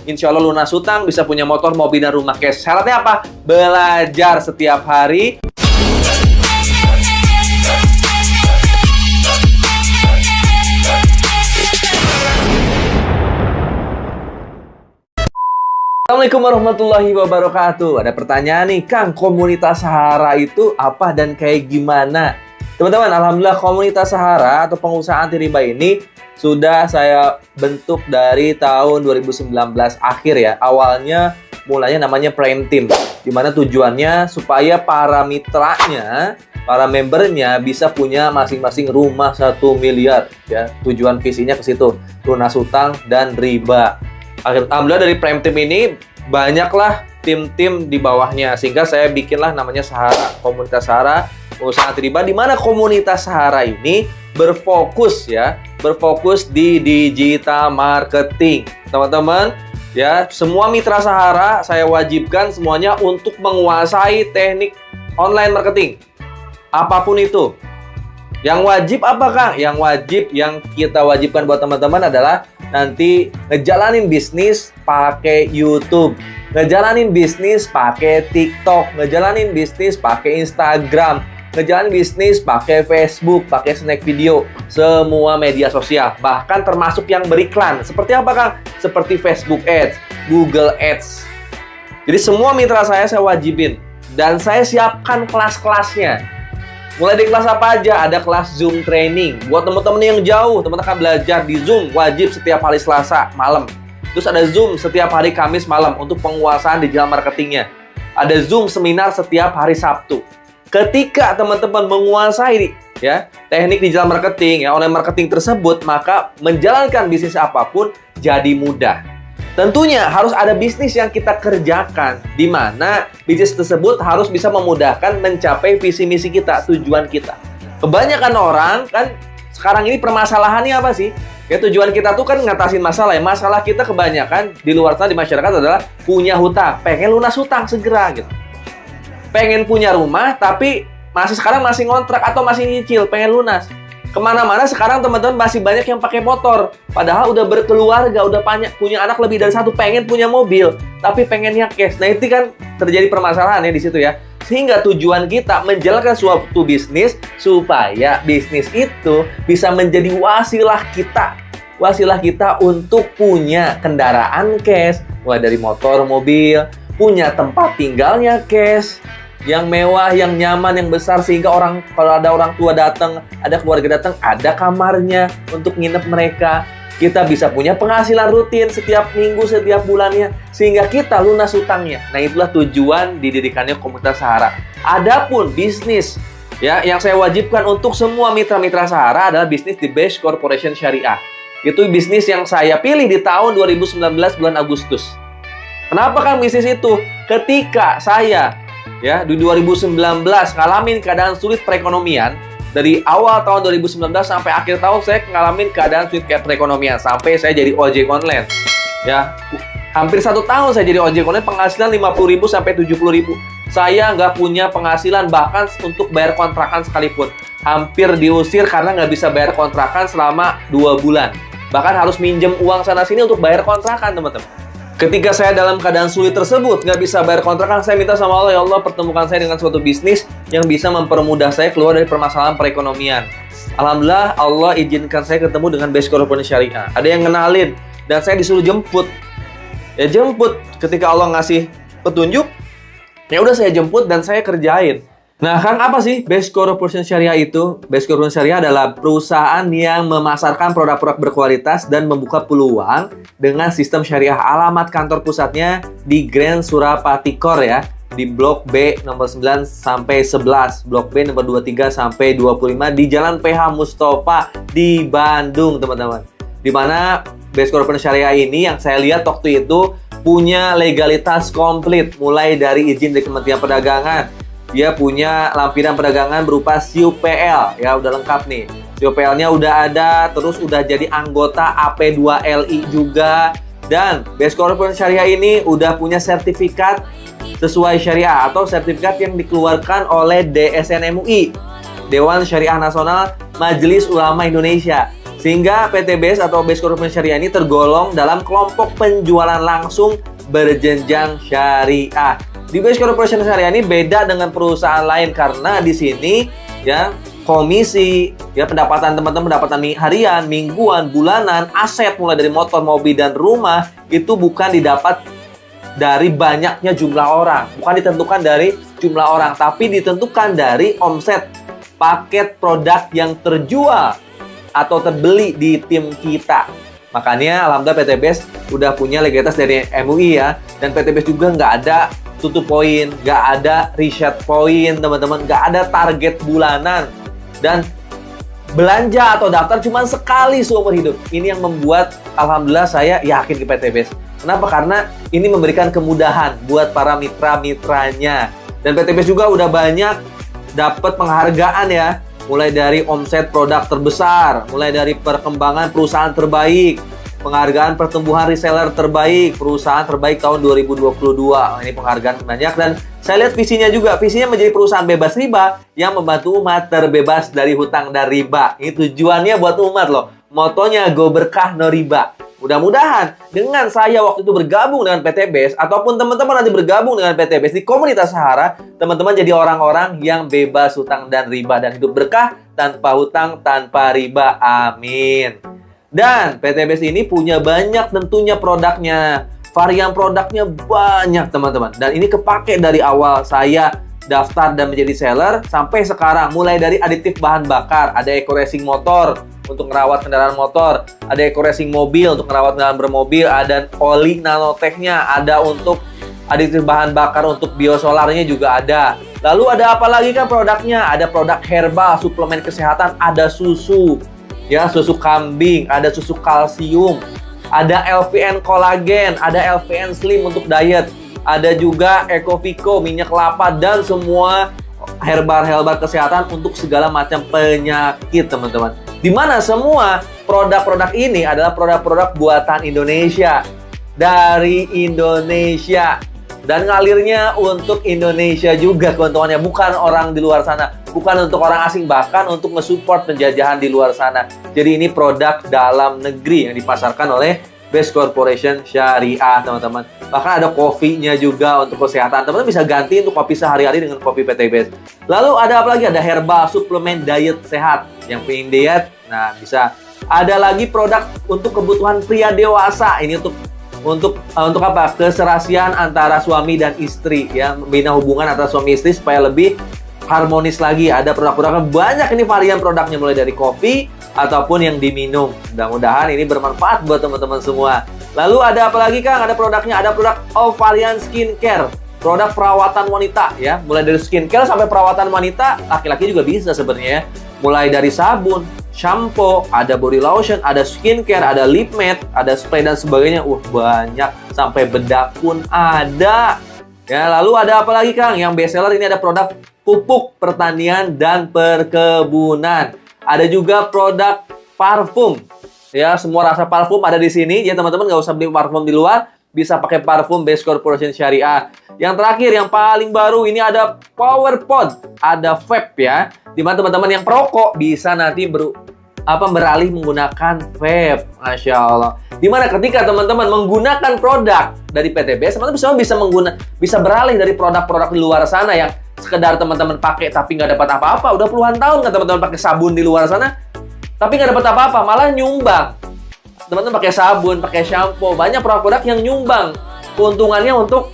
insya Allah lunas hutang, bisa punya motor, mobil, dan rumah cash. Syaratnya apa? Belajar setiap hari. Assalamualaikum warahmatullahi wabarakatuh. Ada pertanyaan nih, Kang, komunitas Sahara itu apa dan kayak gimana? Teman-teman, alhamdulillah komunitas Sahara atau pengusaha anti riba ini sudah saya bentuk dari tahun 2019 akhir ya. Awalnya mulanya namanya Prime Team, dimana tujuannya supaya para mitranya, para membernya bisa punya masing-masing rumah 1 miliar ya. Tujuan visinya ke situ, lunas hutang dan riba. Alhamdulillah dari Prime Team ini banyaklah tim-tim di bawahnya, sehingga saya bikinlah namanya Sahara, komunitas Sahara pengusaha anti riba, di mana komunitas Sahara ini berfokus di digital marketing. Teman-teman ya, semua mitra Sahara saya wajibkan semuanya untuk menguasai teknik online marketing apapun itu. Yang wajib apa, Kang? Yang kita wajibkan buat teman-teman adalah nanti ngejalanin bisnis pakai YouTube, ngejalanin bisnis pakai TikTok, ngejalanin bisnis pakai Instagram, ngejalanin bisnis pakai Facebook, pakai snack video, semua media sosial, bahkan termasuk yang beriklan. Seperti apa, Kang? Seperti Facebook Ads, Google Ads. Jadi semua mitra saya wajibin, dan saya siapkan kelas-kelasnya. Mulai dari kelas apa aja? Ada kelas Zoom training. Buat teman-teman yang jauh, teman-teman akan belajar di Zoom, wajib setiap hari Selasa malam. Terus ada Zoom setiap hari Kamis malam untuk penguasaan digital marketingnya. Ada Zoom seminar setiap hari Sabtu. Ketika teman-teman menguasai ya teknik digital marketing, ya online marketing tersebut, maka menjalankan bisnis apapun jadi mudah. Tentunya harus ada bisnis yang kita kerjakan, di mana bisnis tersebut harus bisa memudahkan mencapai visi misi kita, tujuan kita. Kebanyakan orang kan sekarang ini permasalahannya apa sih? Ya, tujuan kita tuh kan ngatasin masalah ya. Masalah kita kebanyakan di luar sana di masyarakat adalah punya hutang, pengen lunas hutang segera gitu. Pengen punya rumah tapi sekarang masih ngontrak atau masih nyicil, pengen lunas. Kemana-mana sekarang teman-teman masih banyak yang pakai motor, padahal udah berkeluarga, udah punya anak lebih dari satu, pengen punya mobil, tapi pengennya cash. Nah, itu kan terjadi permasalahan ya di situ ya. Sehingga tujuan kita menjalankan suatu bisnis supaya bisnis itu bisa menjadi wasilah kita untuk punya kendaraan cash, mulai dari motor, mobil, punya tempat tinggalnya cash, yang mewah, yang nyaman, yang besar, sehingga kalau ada orang tua datang, ada keluarga datang, ada kamarnya untuk nginep mereka. Kita bisa punya penghasilan rutin setiap minggu, setiap bulannya, sehingga kita lunas hutangnya. Nah, itulah tujuan didirikannya komunitas Sahara. Adapun bisnis ya yang saya wajibkan untuk semua mitra-mitra Sahara adalah bisnis di Base Corporation Syariah. Itu bisnis yang saya pilih di tahun 2019 bulan Agustus. Kenapa, Kang, bisnis itu? Ketika saya ya di 2019 ngalamin keadaan sulit perekonomian, dari awal tahun 2019 sampai akhir tahun saya ngalamin keadaan sulit perekonomian sampai saya jadi ojek online ya. Hampir 1 tahun saya jadi ojek online, penghasilan 50.000 sampai 70.000. Saya nggak punya penghasilan bahkan untuk bayar kontrakan sekalipun. Hampir diusir karena nggak bisa bayar kontrakan selama 2 bulan. Bahkan harus minjem uang sana-sini untuk bayar kontrakan, teman-teman. Ketika saya dalam keadaan sulit tersebut, nggak bisa bayar kontrakan, saya minta sama Allah, ya Allah, pertemukan saya dengan suatu bisnis yang bisa mempermudah saya keluar dari permasalahan perekonomian. Alhamdulillah, Allah izinkan saya ketemu dengan Base Corporation Syariah. Ada yang kenalin, dan saya disuruh jemput. Ya jemput, ketika Allah ngasih petunjuk, ya udah saya jemput dan saya kerjain. Nah, Kang, apa sih Base Corporation Syariah itu? Base Corporation Syariah adalah perusahaan yang memasarkan produk-produk berkualitas dan membuka peluang dengan sistem syariah. Alamat kantor pusatnya di Grand Surapati Core ya, di Blok B nomor 9 sampai 11, Blok B nomor 23 sampai 25 di Jalan PH Mustafa di Bandung, teman-teman. Di mana Base Corporation Syariah ini yang saya lihat waktu itu punya legalitas komplit, mulai dari izin dari Kementerian Perdagangan. Dia punya lampiran perdagangan berupa SIUPL, ya udah lengkap nih. SIUPL-nya udah ada, terus udah jadi anggota AP2LI juga. Dan Base Corporation Syariah ini udah punya sertifikat sesuai syariah atau sertifikat yang dikeluarkan oleh DSN MUI, Dewan Syariah Nasional Majelis Ulama Indonesia. Sehingga PTBS atau Base Corporation Syariah ini tergolong dalam kelompok penjualan langsung berjenjang syariah. Di Base Corporation Syariah ini beda dengan perusahaan lain karena di sini ya komisi, ya pendapatan teman-teman, pendapatan harian, mingguan, bulanan, aset mulai dari motor, mobil, dan rumah itu bukan didapat dari banyaknya jumlah orang, bukan ditentukan dari jumlah orang, tapi ditentukan dari omset paket produk yang terjual atau terbeli di tim kita. Makanya alhamdulillah PTBS udah punya legalitas dari MUI ya, dan PTBS juga nggak ada tutup poin, nggak ada reset poin teman-teman, nggak ada target bulanan, dan belanja atau daftar cuma sekali seumur hidup. Ini yang membuat alhamdulillah saya yakin ke PTBS. Kenapa? Karena ini memberikan kemudahan buat para mitra-mitranya. Dan PTBS juga udah banyak dapat penghargaan ya, mulai dari omset produk terbesar, mulai dari perkembangan perusahaan terbaik, penghargaan pertumbuhan reseller terbaik, perusahaan terbaik tahun 2022. Ini penghargaan banyak, dan saya lihat visinya juga. Visinya menjadi perusahaan bebas riba yang membantu umat terbebas dari hutang dan riba. Ini tujuannya buat umat loh. Motonya go berkah no riba. Mudah-mudahan dengan saya waktu itu bergabung dengan PTBS, ataupun teman-teman nanti bergabung dengan PTBS di komunitas Sahara, teman-teman jadi orang-orang yang bebas hutang dan riba dan hidup berkah tanpa hutang, tanpa riba. Amin. Dan PTBS ini punya banyak tentunya produknya. Varian produknya banyak teman-teman. Dan ini kepake dari awal saya daftar dan menjadi seller sampai sekarang. Mulai dari aditif bahan bakar, ada eco racing motor untuk merawat kendaraan motor, ada eco racing mobil untuk merawat kendaraan bermobil, ada oli nanotechnya, ada untuk aditif bahan bakar untuk biosolarnya juga ada. Lalu ada apa lagi kan produknya? Ada produk herbal, suplemen kesehatan, ada susu, ya susu kambing, ada susu kalsium, ada LVN kolagen, ada LVN slim untuk diet, ada juga Ecovico minyak kelapa, dan semua herbal kesehatan untuk segala macam penyakit teman-teman. Dimana semua produk-produk ini adalah produk-produk buatan Indonesia, dari Indonesia, dan ngalirnya untuk Indonesia juga keuntungannya, bukan orang di luar sana, bukan untuk orang asing, bahkan untuk nge-support penjajahan di luar sana. Jadi ini produk dalam negeri yang dipasarkan oleh Base Corporation Syariah teman-teman. Bahkan ada kopinya juga untuk kesehatan. Teman-teman bisa ganti untuk kopi sehari-hari dengan kopi PTBS. Lalu ada apa lagi? Ada herbal, suplemen diet sehat. Yang pengen diet, nah bisa. Ada lagi produk untuk kebutuhan pria dewasa. Ini untuk apa? Keserasian antara suami dan istri ya, membina hubungan antara suami istri supaya lebih harmonis lagi. Ada produk-produknya banyak, ini varian produknya mulai dari kopi ataupun yang diminum. Mudah-mudahan ini bermanfaat buat teman-teman semua. Lalu ada apa lagi Kang? Ada produknya, ada produk Ovarian Skincare, produk perawatan wanita ya, mulai dari skincare sampai perawatan wanita, laki-laki juga bisa sebenarnya. Mulai dari sabun, shampoo, ada body lotion, ada skincare, ada lip matte, ada spray dan sebagainya. Banyak, sampai bedak pun ada. Ya, lalu ada apa lagi Kang? Yang best seller ini ada produk pupuk pertanian dan perkebunan. Ada juga produk parfum. Ya, semua rasa parfum ada di sini. Ya, teman-teman nggak usah beli parfum di luar, bisa pakai parfum Base Corporation Syariah. Yang terakhir, yang paling baru, ini ada Power Pod, ada vape ya. Dimana teman-teman yang perokok bisa nanti beralih menggunakan vape. Masya Allah. Dimana ketika teman-teman menggunakan produk dari PTBS, teman-teman bisa beralih dari produk-produk di luar sana yang sekedar teman-teman pakai tapi nggak dapat apa-apa. Udah puluhan tahun kan teman-teman pakai sabun di luar sana, tapi nggak dapat apa-apa, malah nyumbang. Teman-teman pakai sabun, pakai shampoo, banyak produk-produk yang nyumbang keuntungannya untuk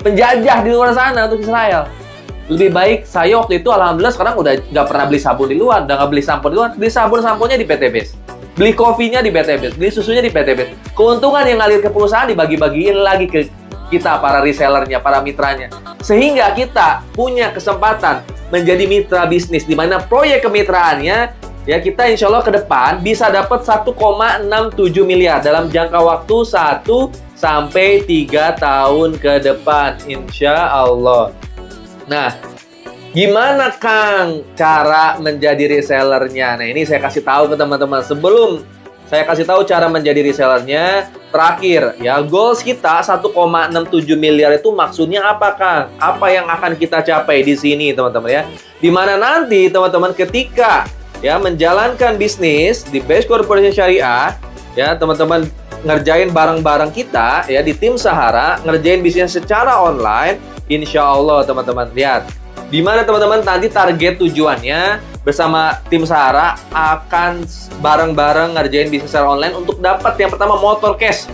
penjajah di luar sana, untuk Israel. Lebih baik saya waktu itu alhamdulillah sekarang udah nggak pernah beli sabun di luar, udah nggak beli sampo di luar, beli sabun-samponya di PTBS, beli kopinya di PTBS, beli susunya di PTBS. Keuntungan yang ngalir ke perusahaan dibagi-bagiin lagi ke kita, para resellernya, para mitranya, sehingga kita punya kesempatan menjadi mitra bisnis, di mana proyek kemitraannya ya kita insya Allah ke depan bisa dapat 1,67 miliar dalam jangka waktu 1 sampai 3 tahun ke depan insya Allah. Nah, gimana Kang cara menjadi resellernya? Nah, ini saya kasih tahu ke teman-teman. Sebelum saya kasih tahu cara menjadi resellernya, terakhir ya, goals kita 1,67 miliar itu maksudnya apa Kang? Apa yang akan kita capai di sini teman-teman ya? Dimana nanti teman-teman ketika ya menjalankan bisnis di Base Corporation Syariah, ya teman-teman ngerjain bareng-bareng kita ya di tim Sahara, ngerjain bisnis secara online, insya Allah teman-teman. Lihat, di mana teman-teman nanti target tujuannya bersama tim Sahara akan bareng-bareng ngerjain bisnis secara online untuk dapat yang pertama motor cash.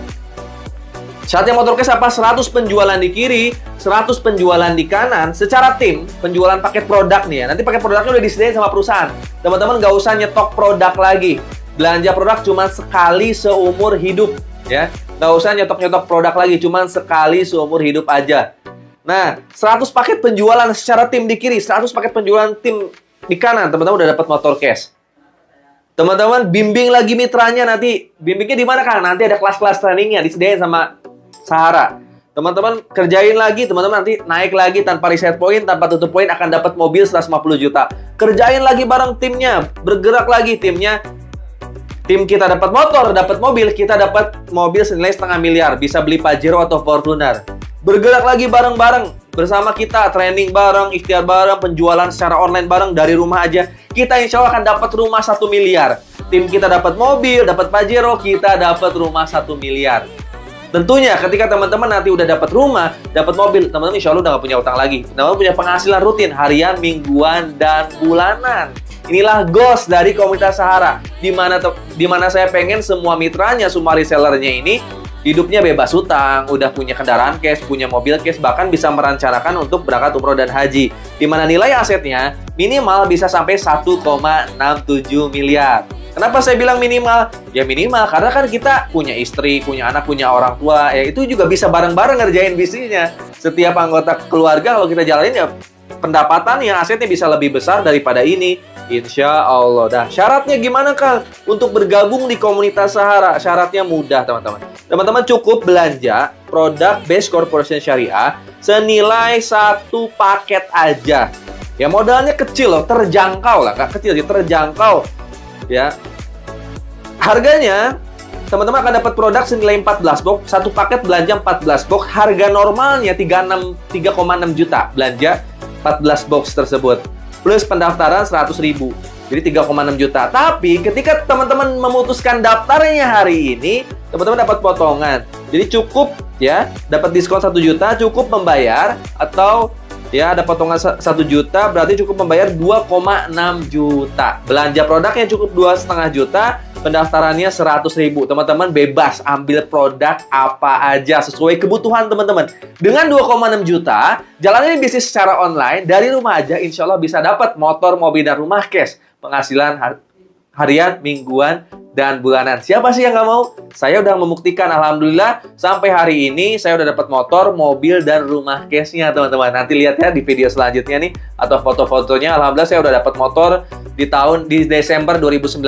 Syaratnya motor cash apa? 100 penjualan di kiri, 100 penjualan di kanan, secara tim, penjualan paket produk nih ya. Nanti paket produknya udah disediain sama perusahaan. Teman-teman nggak usah nyetok produk lagi. Belanja produk cuma sekali seumur hidup ya. Nggak usah nyetok-nyetok produk lagi, cuma sekali seumur hidup aja. Nah, 100 paket penjualan secara tim di kiri, 100 paket penjualan tim di kanan, teman-teman udah dapat motor cash. Teman-teman bimbing lagi mitranya nanti. Bimbingnya di mana kan? Nanti ada kelas-kelas trainingnya disediain sama Sahara. Teman-teman kerjain lagi, teman-teman nanti naik lagi tanpa reset point, tanpa tutup poin akan dapat mobil 150 juta. Kerjain lagi bareng timnya, bergerak lagi timnya. Tim kita dapat motor, dapat mobil, kita dapat mobil senilai 0,5 miliar, bisa beli Pajero atau Fortuner. Bergerak lagi bareng-bareng bersama kita, training bareng, ikhtiar bareng, penjualan secara online bareng dari rumah aja. Kita insya Allah akan dapat rumah 1 miliar. Tim kita dapat mobil, dapat Pajero, kita dapat rumah 1 miliar. Tentunya ketika teman-teman nanti udah dapat rumah, dapat mobil, teman-teman insya Allah udah nggak punya utang lagi. Teman-teman punya penghasilan rutin, harian, mingguan, dan bulanan. Inilah goals dari komunitas Sahara. Di mana saya pengen semua mitranya, semua resellernya ini hidupnya bebas utang, udah punya kendaraan cash, punya mobil cash, bahkan bisa merencanakan untuk berangkat umroh dan haji. Di mana nilai asetnya minimal bisa sampai 1,67 miliar. Kenapa saya bilang minimal? Ya minimal karena kan kita punya istri, punya anak, punya orang tua. Ya itu juga bisa bareng-bareng ngerjain bisnisnya. Setiap anggota keluarga kalau kita jalanin ya pendapatan yang asetnya bisa lebih besar daripada ini. Insya Allah. Dah, syaratnya gimana Kang? Untuk bergabung di komunitas Sahara, syaratnya mudah teman-teman. Teman-teman cukup belanja produk Base Corporation Syariah senilai 1 paket aja. Ya modalnya kecil loh, terjangkau lah. Nggak kecil sih, terjangkau. Ya, harganya teman-teman akan dapat produk senilai 14 box, satu paket belanja 14 box, harga normalnya 3,6 juta belanja 14 box tersebut, plus pendaftaran 100.000, jadi 3,6 juta. Tapi ketika teman-teman memutuskan daftarnya hari ini, teman-teman dapat potongan, jadi cukup ya, dapat diskon 1 juta, cukup membayar atau ya ada potongan 1 juta, berarti cukup membayar 2,6 juta. Belanja produknya cukup 2,5 juta, pendaftarannya 100.000. Teman-teman bebas ambil produk apa aja sesuai kebutuhan teman-teman. Dengan 2,6 juta, jalanin bisnis secara online dari rumah aja, insya Allah bisa dapat motor, mobil, dan rumah cash. Penghasilan harian, mingguan, dan bulanan. Siapa sih yang nggak mau? Saya udah membuktikan, alhamdulillah, sampai hari ini saya udah dapat motor, mobil, dan rumah cashnya, teman-teman. Nanti lihat ya di video selanjutnya nih, atau foto-fotonya. Alhamdulillah saya udah dapat motor di Desember 2019.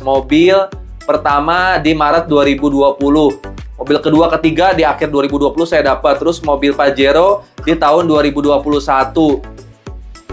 Mobil pertama di Maret 2020. Mobil kedua, ketiga di akhir 2020 saya dapat. Terus mobil Pajero di tahun 2021.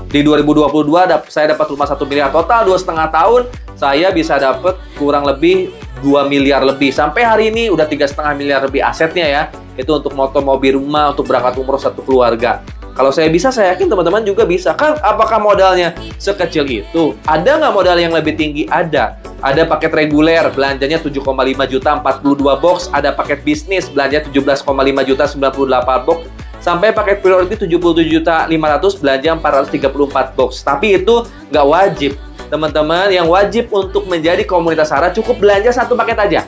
Di 2022 saya dapat rumah 1 miliar. Total 2,5 tahun saya bisa dapat kurang lebih 2 miliar lebih. Sampai hari ini udah 3,5 miliar lebih asetnya ya. Itu untuk motor, mobil, rumah, untuk berangkat umroh satu keluarga. Kalau saya bisa, saya yakin teman-teman juga bisa. Kang, apakah modalnya sekecil itu? Ada nggak modal yang lebih tinggi? Ada. Ada paket reguler, belanjanya 7,5 juta, 42 box. Ada paket bisnis, belanja 17,5 juta, 98 box. Sampai paket priority 77 juta 500, belanja 434 box. Tapi itu nggak wajib. Teman-teman, yang wajib untuk menjadi komunitas Sahara cukup belanja 1 paket aja.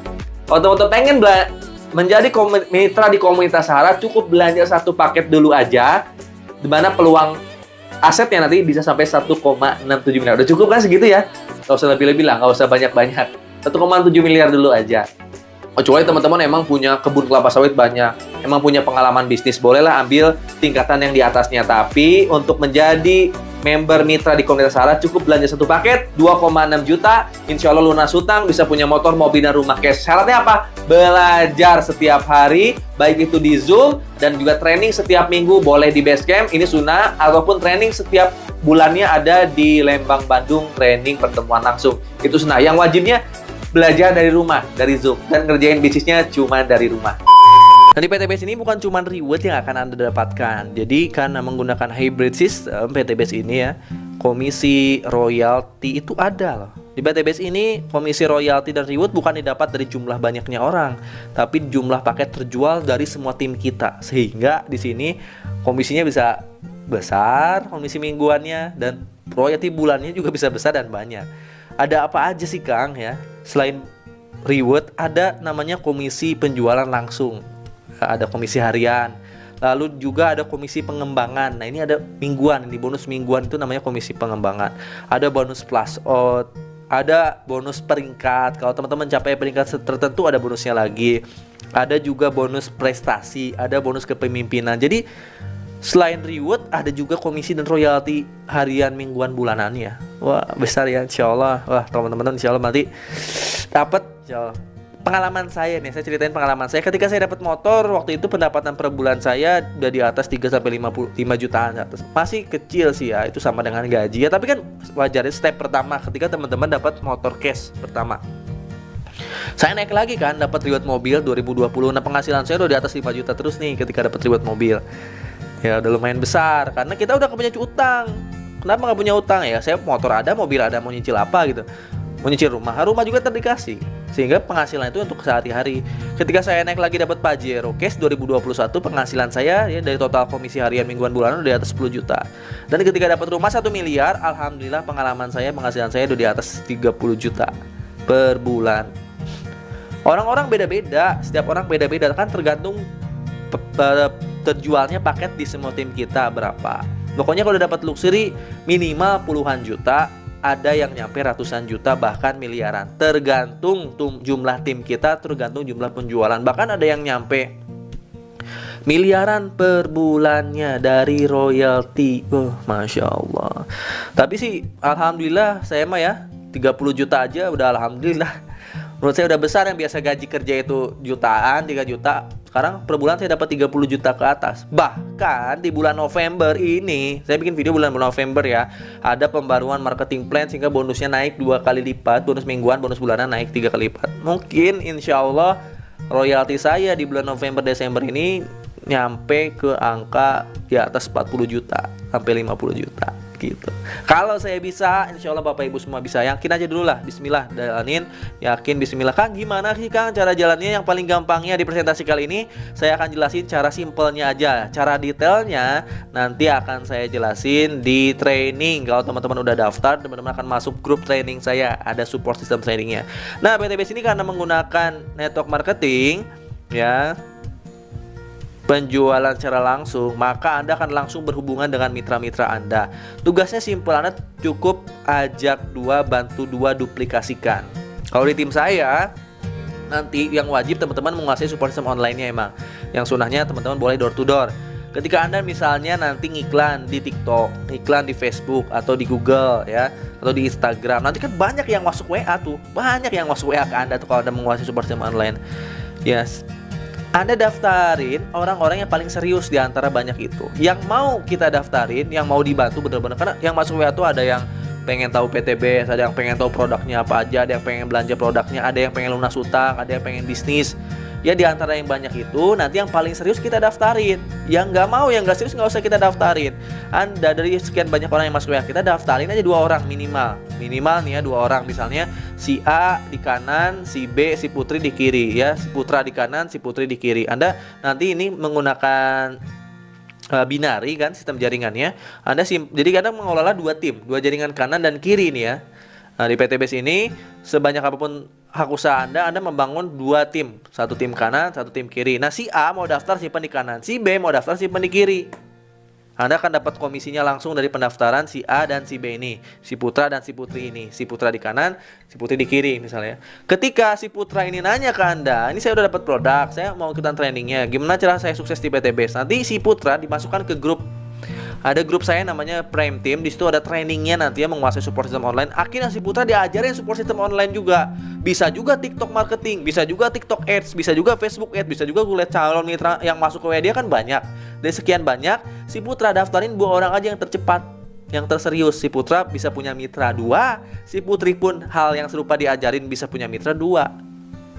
Kalau teman-teman pengen menjadi mitra di komunitas Sahara, cukup belanja 1 paket dulu aja. Di mana peluang asetnya nanti bisa sampai 1,67 miliar. Udah cukup kan segitu ya? Nggak usah lebih-lebih lah, nggak usah banyak-banyak. 1,7 miliar dulu aja. Kecuali teman-teman emang punya kebun kelapa sawit banyak, emang punya pengalaman bisnis, bolehlah ambil tingkatan yang di atasnya. Tapi untuk menjadi member mitra di komunitas Sahara cukup belanja 1 paket 2,6 juta, insya Allah lunas hutang, bisa punya motor, mobil, dan rumah cash. Syaratnya apa? Belajar setiap hari, baik itu di Zoom dan juga training setiap minggu, boleh di Basecamp, ini sunnah, ataupun training setiap bulannya ada di Lembang, Bandung, training pertemuan langsung. Itu sunnah. Yang wajibnya belajar dari rumah, dari Zoom, dan ngerjain bisnisnya cuma dari rumah. Dan di PT Base ini bukan cuma reward yang akan Anda dapatkan. Jadi karena menggunakan hybrid system PT Base ini ya, komisi royalti itu ada loh. Di PTBase ini, komisi royalti dan reward bukan didapat dari jumlah banyaknya orang, tapi jumlah paket terjual dari semua tim kita. Sehingga di sini komisinya bisa besar, komisi mingguannya, dan royalti bulannya juga bisa besar dan banyak. Ada apa aja sih Kang ya? Selain reward, ada namanya komisi penjualan langsung, ada komisi harian, lalu juga ada komisi pengembangan. Nah ini ada mingguan, ini bonus mingguan itu namanya komisi pengembangan. Ada bonus plus out, ada bonus peringkat. Kalau teman-teman mencapai peringkat tertentu ada bonusnya lagi. Ada juga bonus prestasi, ada bonus kepemimpinan. Jadi selain reward ada juga komisi dan royalti harian, mingguan, bulanannya. Wah besar ya insya Allah. Wah teman-teman insya Allah nanti dapat. Pengalaman saya nih, saya ceritain pengalaman saya ketika saya dapat motor. Waktu itu pendapatan per bulan saya udah di atas 3-5 jutaan atas. Masih kecil sih ya, itu sama dengan gaji ya, tapi kan wajar step pertama ketika teman-teman dapat motor cash pertama. Saya naik lagi kan, dapat reward mobil 2020. Nah penghasilan saya udah di atas 5 juta terus nih ketika dapat reward mobil. Ya udah lumayan besar karena kita udah punya utang. Kenapa nggak punya utang ya? Saya motor ada, mobil ada, mau nyicil apa gitu? Mau nyicil rumah juga terdikasih. Sehingga penghasilan itu untuk sehari-hari. Ketika saya naik lagi dapat Pajero Cash 2021, penghasilan saya ya dari total komisi harian, mingguan, bulanan udah di atas 10 juta. Dan ketika dapat rumah 1 miliar, alhamdulillah penghasilan saya udah di atas 30 juta per bulan. Orang-orang beda-beda, setiap orang beda-beda kan, tergantung terjualnya paket di semua tim kita berapa. Pokoknya kalau dapat luxury minimal puluhan juta, ada yang nyampe ratusan juta, bahkan miliaran. Tergantung jumlah tim kita, tergantung jumlah penjualan. Bahkan ada yang nyampe miliaran per bulannya dari royalti. Masya Allah. Tapi sih alhamdulillah saya mah ya 30 juta aja udah alhamdulillah. Menurut saya udah besar. Yang biasa gaji kerja itu jutaan, 3 juta, sekarang per bulan saya dapat 30 juta ke atas. Bahkan di bulan November ini, saya bikin video bulan November ya, ada pembaruan marketing plan sehingga bonusnya naik 2 kali lipat. Bonus mingguan, bonus bulanan naik 3 kali lipat. Mungkin insya Allah royalti saya di bulan November Desember ini nyampe ke angka di atas 40 juta sampai 50 juta gitu. Kalau saya bisa, insya Allah Bapak Ibu semua bisa. Yakin aja dulu lah, bismillah, jalanin, yakin, bismillah. Kang gimana sih Kang cara jalannya? Yang paling gampangnya di presentasi kali ini saya akan jelasin cara simpelnya aja. Cara detailnya nanti akan saya jelasin di training. Kalau teman-teman udah daftar, teman-teman akan masuk grup training saya, ada support system trainingnya. Nah PTBase ini karena menggunakan network marketing ya, penjualan secara langsung, maka Anda akan langsung berhubungan dengan mitra-mitra Anda. Tugasnya simpel, Anda cukup ajak 2, bantu 2, duplikasikan. Kalau di tim saya, nanti yang wajib teman-teman menguasai support system online-nya emang. Yang sunahnya teman-teman boleh door to door. Ketika Anda misalnya nanti ngiklan di TikTok, iklan di Facebook atau di Google ya, atau di Instagram, nanti kan banyak yang masuk WA tuh. Banyak yang masuk WA ke Anda tuh kalau Anda menguasai support system online. Yes. Anda daftarin orang-orang yang paling serius di antara banyak itu, yang mau kita daftarin, yang mau dibantu benar-benar. Karena yang masuk WA tuh ada yang pengen tahu PTBase, ada yang pengen tahu produknya apa aja, ada yang pengen belanja produknya, ada yang pengen lunas utang, ada yang pengen bisnis. Ya di antara yang banyak itu nanti yang paling serius kita daftarin. Yang nggak mau, yang nggak serius nggak usah kita daftarin. Anda dari sekian banyak orang yang masuk WA kita, daftarin aja 2 orang minimal. Minimal nih ya 2 orang, misalnya si A di kanan, si B, si Putri di kiri ya. Si Putra di kanan, si Putri di kiri. Anda nanti ini menggunakan binari kan sistem jaringannya. Jadi kadang mengelola 2 tim, 2 jaringan kanan dan kiri nih ya. Nah, di PTBase ini sebanyak apapun hak usaha Anda membangun 2 tim, 1 tim kanan, 1 tim kiri. Nah, si A mau daftar simpan di kanan, si B mau daftar simpan di kiri. Anda akan dapat komisinya langsung dari pendaftaran si A dan si B ini, si Putra dan si Putri ini. Si Putra di kanan, si Putri di kiri misalnya. Ketika si Putra ini nanya ke Anda, ini saya udah dapat produk, saya mau ikutan trainingnya, gimana cara saya sukses di PTBase? Nanti si Putra dimasukkan ke grup. Ada grup saya namanya Prime Team. Di situ ada trainingnya nanti ya, menguasai support system online. Akhirnya si Putra diajarin support system online juga. Bisa juga TikTok marketing, bisa juga TikTok Ads, bisa juga Facebook Ads, bisa juga gue lihat calon mitra yang masuk ke WA dia kan banyak. Dari sekian banyak, si Putra daftarin 2 orang aja yang tercepat, yang terserius. Si Putra bisa punya mitra 2, si Putri pun hal yang serupa diajarin bisa punya mitra 2.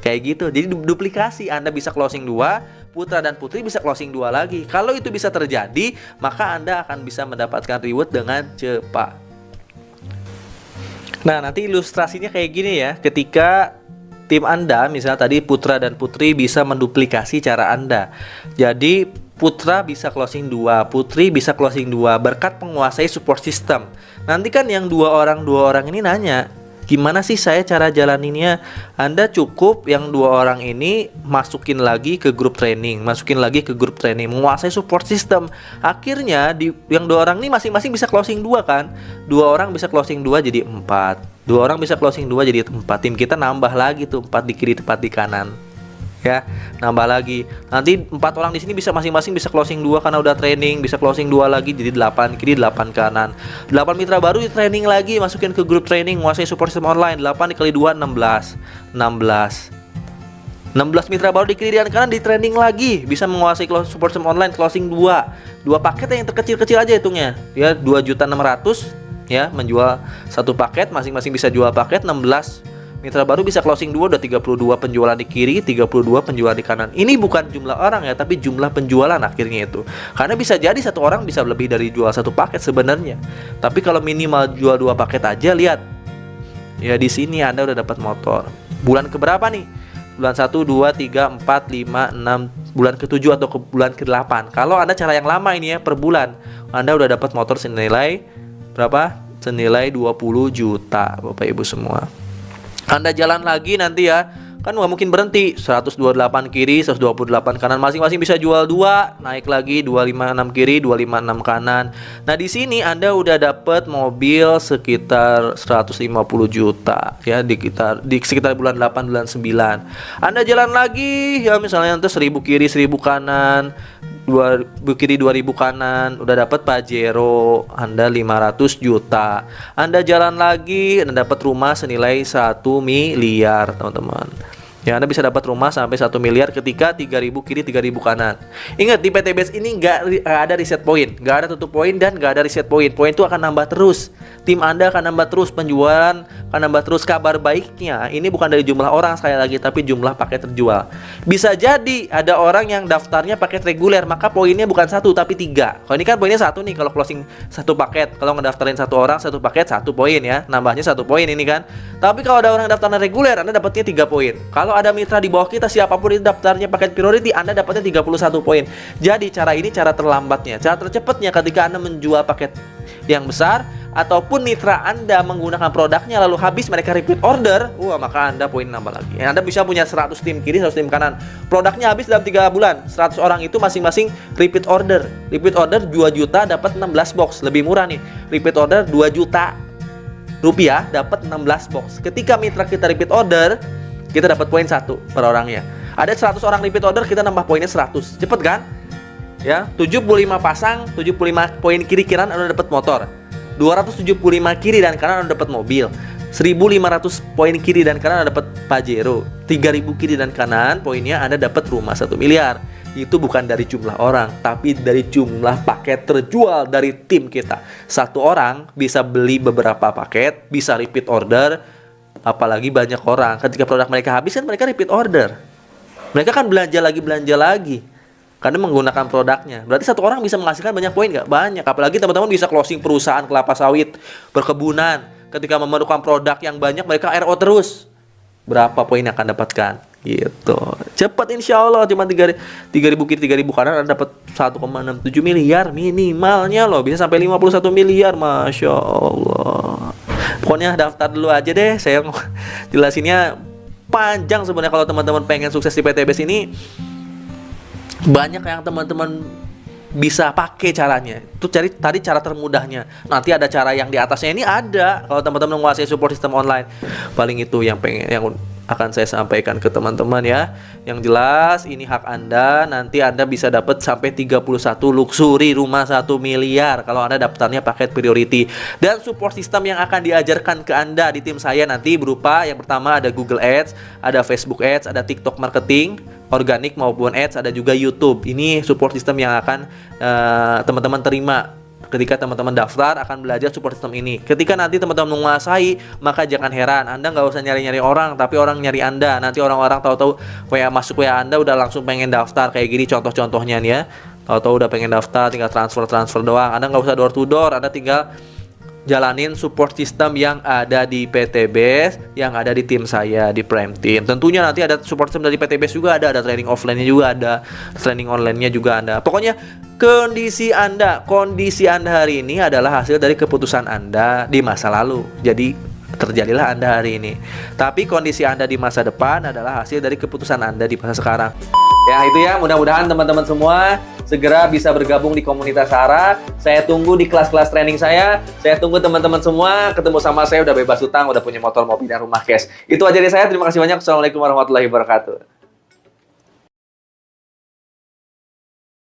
Kayak gitu. Jadi duplikasi, Anda bisa closing 2, Putra dan Putri bisa closing 2 lagi. Kalau itu bisa terjadi, maka Anda akan bisa mendapatkan reward dengan cepat. Nah, nanti ilustrasinya kayak gini ya. Ketika tim Anda, misalnya tadi Putra dan Putri bisa menduplikasi cara Anda. Jadi Putra bisa closing 2, Putri bisa closing 2 berkat menguasai support system. Nanti kan yang dua orang ini nanya, gimana sih saya cara jalaninnya? Anda cukup yang dua orang ini masukin lagi ke grup training, menguasai support system. Akhirnya yang dua orang ini masing-masing bisa closing 2 kan? Dua orang bisa closing 2 jadi 4. Dua orang bisa closing 2 jadi 4. Tim kita nambah lagi tuh, 4 di kiri, 4 di kanan. Ya, nambah lagi. Nanti 4 orang di sini bisa masing-masing bisa closing 2 karena udah training, bisa closing 2 lagi jadi 8 kiri, 8 kanan. 8 mitra baru di training lagi, masukin ke grup training, menguasai support system online. 8 dikali 2 16. 16 mitra baru di kiri dan kanan di training lagi, bisa menguasai support system online, closing 2. 2 paket yang terkecil-kecil aja hitungnya. Ya, 2.600.000 ya, menjual satu paket, masing-masing bisa jual paket. 16 mitra baru bisa closing 2, udah 32 penjualan di kiri, 32 penjualan di kanan. Ini bukan jumlah orang ya, tapi jumlah penjualan akhirnya itu. Karena bisa jadi satu orang bisa lebih dari jual satu paket sebenarnya. Tapi kalau minimal jual 2 paket aja, lihat. Ya di sini Anda udah dapat motor. Bulan keberapa nih? Bulan 1, 2, 3, 4, 5, 6, bulan ke-7 atau ke bulan ke-8. Kalau Anda cara yang lama ini ya, per bulan, Anda udah dapat motor senilai berapa? Senilai 20 juta, Bapak Ibu semua. Anda jalan lagi nanti ya, kan nggak mungkin berhenti. 128 kiri, 128 kanan, masing-masing bisa jual 2, naik lagi 256 kiri, 256 kanan. Nah di sini Anda udah dapat mobil sekitar 150 juta ya, di sekitar bulan 8, bulan 9. Anda jalan lagi ya, misalnya nanti 1000 kiri, 1000 kanan, 2000 kiri, 2000 kanan, udah dapat Pajero Anda 500 juta. Anda jalan lagi, Anda dapat rumah senilai 1 miliar, teman-teman. Ya, Anda bisa dapat rumah sampai 1 miliar ketika 3000 kiri, 3000 kanan. Ingat, di PTBS ini nggak ada reset point, nggak ada tutup poin, dan nggak ada reset point. Poin itu akan nambah terus. Tim Anda akan nambah terus, penjualan akan nambah terus. Kabar baiknya, ini bukan dari jumlah orang sekali lagi, tapi jumlah paket terjual. Bisa jadi ada orang yang daftarnya paket reguler, maka poinnya bukan 1 tapi 3. Kalau ini kan poinnya 1 nih, kalau closing 1 paket. Kalau ngedaftarin 1 orang 1 paket 1 poin ya, nambahnya 1 poin ini kan. Tapi kalau ada orang daftarnya reguler, Anda dapatnya 3 poin. Kalau ada mitra di bawah kita, siapapun itu daftarnya paket priority, Anda dapatnya 31 poin. Jadi cara ini cara terlambatnya. Cara tercepatnya ketika Anda menjual paket yang besar, ataupun mitra Anda menggunakan produknya lalu habis, mereka repeat order, maka Anda poin nambah lagi. Anda bisa punya 100 tim kiri, 100 tim kanan. Produknya habis dalam 3 bulan. 100 orang itu masing-masing repeat order. Repeat order 2 juta dapat 16 box. Lebih murah nih. Repeat order 2 juta rupiah dapat 16 box. Ketika mitra kita repeat order, kita dapat poin 1 per orangnya. Ada 100 orang repeat order, kita nambah poinnya 100. Cepet kan? Ya, 75 pasang, 75 poin kiri kanan Anda dapat motor. 275 kiri dan kanan Anda dapat mobil. 1500 poin kiri dan kanan Anda dapat Pajero. 3000 kiri dan kanan poinnya Anda dapat rumah 1 miliar. Itu bukan dari jumlah orang, tapi dari jumlah paket terjual dari tim kita. Satu orang bisa beli beberapa paket, bisa repeat order. Apalagi banyak orang, ketika produk mereka habis kan mereka repeat order. Mereka kan belanja lagi karena menggunakan produknya. Berarti satu orang bisa menghasilkan banyak poin nggak? Banyak. Apalagi teman-teman bisa closing perusahaan kelapa sawit, perkebunan. Ketika memerlukan produk yang banyak, mereka RO terus. Berapa poin yang akan dapatkan? Gitu. Cepat insya Allah, cuma 3000 kiri, 3000 kanan Anda dapat 1,67 miliar minimalnya loh. Bisa sampai 51 miliar, Masya Allah. Pokoknya daftar dulu aja deh. Saya jelasinnya panjang sebenarnya. Kalau teman-teman pengen sukses di PTBS ini, banyak yang teman-teman bisa pakai caranya. Itu cari tadi cara termudahnya. Nanti ada cara yang di atasnya ini ada. Kalau teman-teman menguasai support system online, paling itu yang akan saya sampaikan ke teman-teman ya. Yang jelas ini hak Anda. Nanti Anda bisa dapat sampai 31 luxury rumah 1 miliar kalau Anda daftarnya paket priority. Dan support system yang akan diajarkan ke Anda di tim saya nanti berupa yang pertama ada Google Ads, ada Facebook Ads, ada TikTok marketing, organik maupun ads, ada juga YouTube. Ini support system yang akan teman-teman terima ketika teman-teman daftar, akan belajar support system ini. Ketika nanti teman-teman menguasai, maka jangan heran, Anda nggak usah nyari-nyari orang, tapi orang nyari Anda. Nanti orang-orang tahu-tahu masuk WA Anda udah langsung pengen daftar. Kayak gini contoh-contohnya nih ya. Tahu-tahu udah pengen daftar, tinggal transfer doang. Anda nggak usah door to door, Anda tinggal jalanin support system yang ada di PT Base, yang ada di tim saya di Prime Team. Tentunya nanti ada support system dari PT Base juga ada training offline-nya juga ada, training online-nya juga ada. Pokoknya kondisi Anda hari ini adalah hasil dari keputusan Anda di masa lalu. Jadi terjadilah Anda hari ini. Tapi kondisi Anda di masa depan adalah hasil dari keputusan Anda di masa sekarang. Ya itu ya, mudah-mudahan teman-teman semua segera bisa bergabung di komunitas Sahara. Saya tunggu di kelas-kelas training saya. Saya tunggu teman-teman semua ketemu sama saya, udah bebas utang, udah punya motor, mobil, dan rumah cash. Itu aja dari saya. Terima kasih banyak. Assalamualaikum warahmatullahi wabarakatuh.